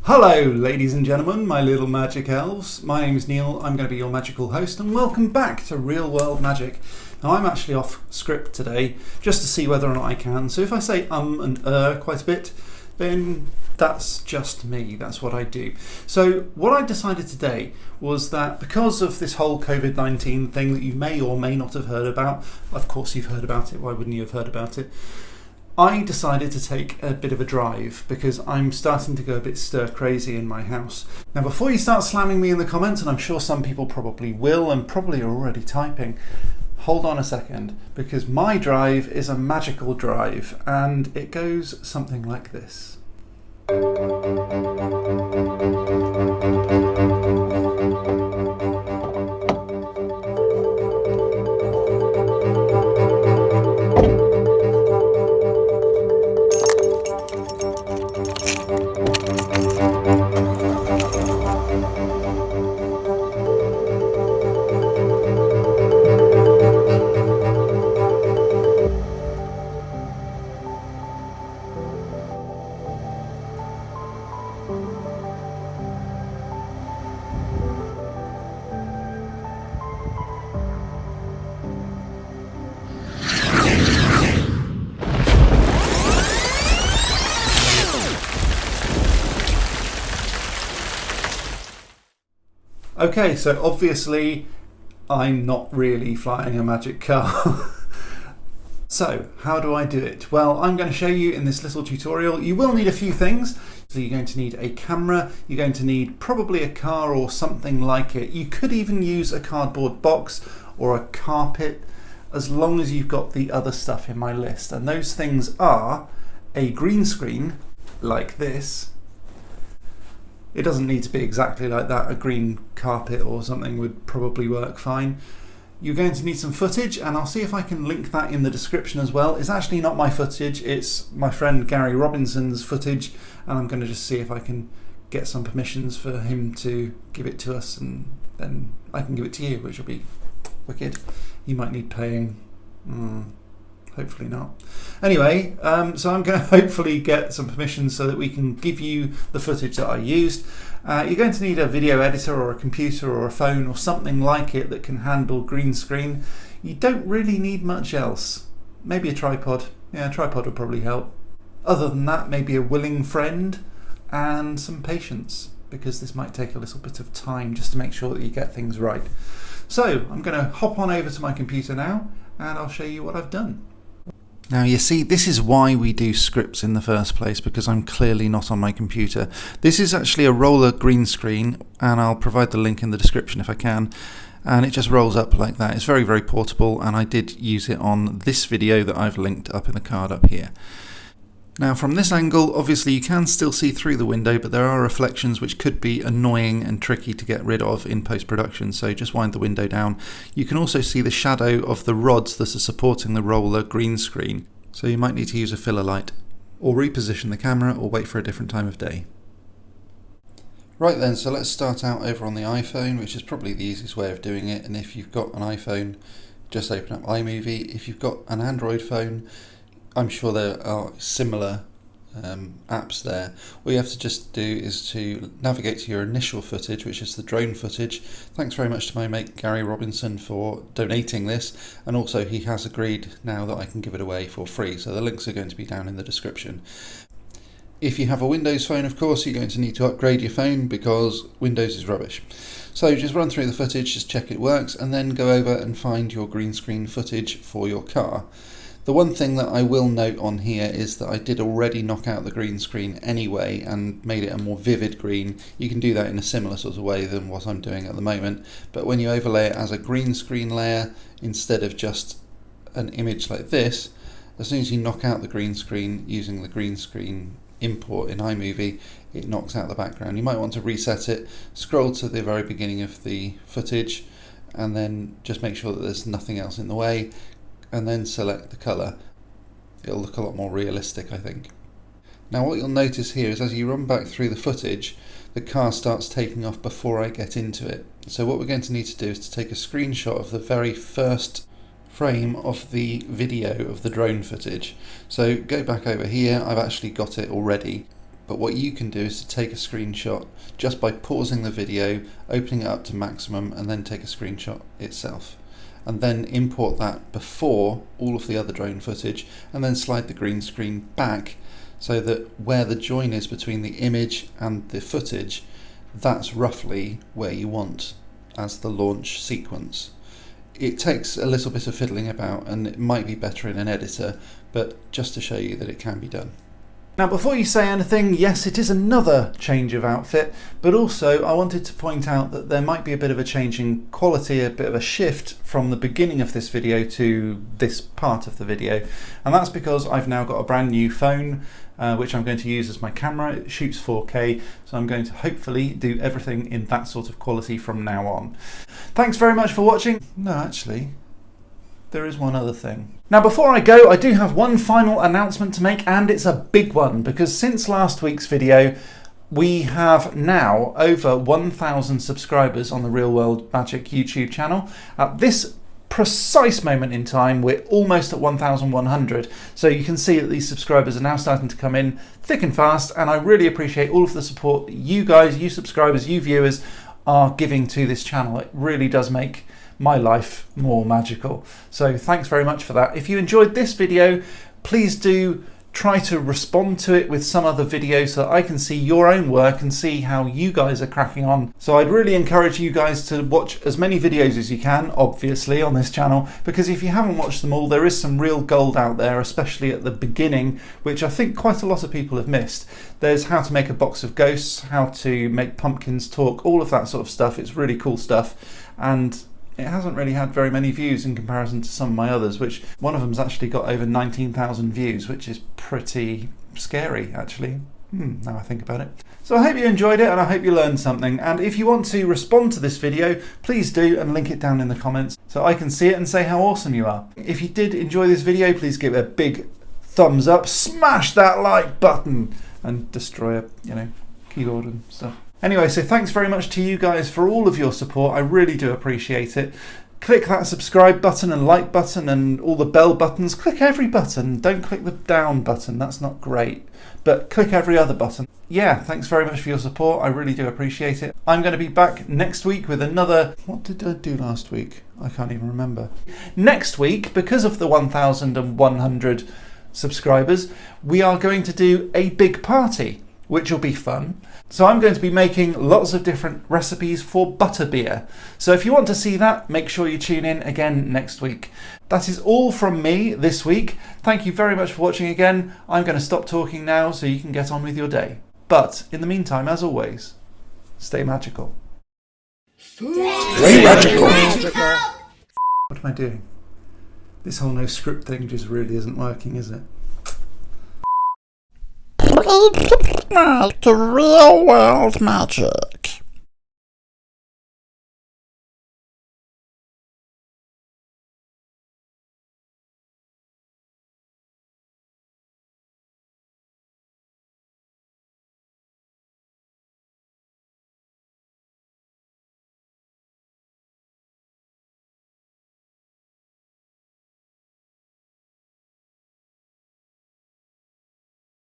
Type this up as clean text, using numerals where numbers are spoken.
Hello ladies and gentlemen, my little magic elves. My name is Neil, I'm going to be your magical host, and welcome back to Real World Magic. Now I'm actually off script today, just to see whether or not I can, so if I say and quite a bit, then that's just me, that's what I do. So what I decided today was that because of this whole COVID-19 thing that you may or may not have heard about, of course you've heard about it, why wouldn't you have heard about it? I decided to take a bit of a drive because I'm starting to go a bit stir crazy in my house. Now before you start slamming me in the comments, and I'm sure some people probably will and probably are already typing, hold on a second, because my drive is a magical drive and it goes something like this. Okay, so obviously I'm not really flying a magic car. So how do I do it? Well, I'm going to show you in this little tutorial. You will need a few things. So you're going to need a camera, you're going to need probably a car or something like it. You could even use a cardboard box or a carpet, as long as you've got the other stuff in my list. And those things are a green screen like this. It doesn't need to be exactly like that. A green carpet or something would probably work fine. You're going to need some footage, and I'll see if I can link that in the description as well. It's actually not my footage, it's my friend Garry Robinson's footage, and I'm going to just see if I can get some permissions for him to give it to us, and then I can give it to you, which will be wicked. You might need paying. Hopefully not. Anyway, so I'm going to hopefully get some permissions so that we can give you the footage that I used. You're going to need a video editor or a computer or a phone or something like it that can handle green screen. You don't really need much else. Maybe a tripod. Yeah, a tripod would probably help. Other than that, maybe a willing friend and some patience, because this might take a little bit of time just to make sure that you get things right. So I'm going to hop on over to my computer now and I'll show you what I've done. Now you see, this is why we do scripts in the first place, because I'm clearly not on my computer. This is actually a roller green screen, and I'll provide the link in the description if I can, and it just rolls up like that. It's very, very portable, and I did use it on this video that I've linked up in the card up here. Now from this angle, obviously you can still see through the window, but there are reflections which could be annoying and tricky to get rid of in post-production, so just wind the window down. You can also see the shadow of the rods that are supporting the roller green screen, so you might need to use a filler light, or reposition the camera, or wait for a different time of day. Right then, so let's start out over on the iPhone, which is probably the easiest way of doing it, and if you've got an iPhone, just open up iMovie. If you've got an Android phone, I'm sure there are similar apps there. All you have to just do is to navigate to your initial footage, which is the drone footage. Thanks very much to my mate Garry Robinson for donating this, and also he has agreed now that I can give it away for free, so the links are going to be down in the description. If you have a Windows phone, of course, you're going to need to upgrade your phone because Windows is rubbish. So just run through the footage, just check it works, and then go over and find your green screen footage for your car. The one thing that I will note on here is that I did already knock out the green screen anyway and made it a more vivid green. You can do that in a similar sort of way than what I'm doing at the moment, but when you overlay it as a green screen layer instead of just an image like this, as soon as you knock out the green screen using the green screen import in iMovie, it knocks out the background. You might want to reset it, scroll to the very beginning of the footage, and then just make sure that there's nothing else in the way, and then select the colour. It'll look a lot more realistic, I think. Now what you'll notice here is as you run back through the footage, the car starts taking off before I get into it. So what we're going to need to do is to take a screenshot of the very first frame of the video of the drone footage. So go back over here, I've actually got it already. but what you can do is to take a screenshot just by pausing the video, opening it up to maximum, and then take a screenshot itself. And then import that before all of the other drone footage, and then slide the green screen back so that where the join is between the image and the footage, that's roughly where you want as the launch sequence. It takes a little bit of fiddling about, and it might be better in an editor, but just to show you that it can be done. Now, before you say anything, yes, it is another change of outfit, but also I wanted to point out that there might be a bit of a change in quality, a bit of a shift from the beginning of this video to this part of the video. And that's because I've now got a brand new phone, which I'm going to use as my camera. It shoots 4K, so I'm going to hopefully do everything in that sort of quality from now on. Thanks very much for watching. No, actually, there is one other thing. Now, before I go, I do have one final announcement to make, and it's a big one, because since last week's video, we have now over 1,000 subscribers on the Real World Magic YouTube channel. At this precise moment in time, we're almost at 1,100. So you can see that these subscribers are now starting to come in thick and fast, and I really appreciate all of the support that you guys, you subscribers, you viewers are giving to this channel. It really does make my life more magical. So thanks very much for that. If you enjoyed this video, please do try to respond to it with some other video so that I can see your own work and see how you guys are cracking on. So I'd really encourage you guys to watch as many videos as you can, obviously, on this channel, because if you haven't watched them all, there is some real gold out there, especially at the beginning, which I think quite a lot of people have missed. There's how to make a box of ghosts, how to make pumpkins talk, all of that sort of stuff. It's really cool stuff, and it hasn't really had very many views in comparison to some of my others, which one of them's actually got over 19,000 views, which is pretty scary, actually, now I think about it. So I hope you enjoyed it, and I hope you learned something. And if you want to respond to this video, please do, and link it down in the comments so I can see it and say how awesome you are. If you did enjoy this video, please give it a big thumbs up, smash that like button, and destroy a keyboard and stuff. Anyway, so thanks very much to you guys for all of your support. I really do appreciate it. Click that subscribe button and like button and all the bell buttons. Click every button. Don't click the down button. That's not great. But click every other button. Yeah, thanks very much for your support. I really do appreciate it. I'm going to be back next week with another... What did I do last week? I can't even remember. Next week, because of the 1,100 subscribers, we are going to do a big party, which will be fun. So I'm going to be making lots of different recipes for butterbeer. So if you want to see that, make sure you tune in again next week. That is all from me this week. Thank you very much for watching again. I'm going to stop talking now so you can get on with your day. But in the meantime, as always, stay magical. Stay magical. What am I doing? This whole no script thing just really isn't working, is it? Please subscribe to Real World Magic.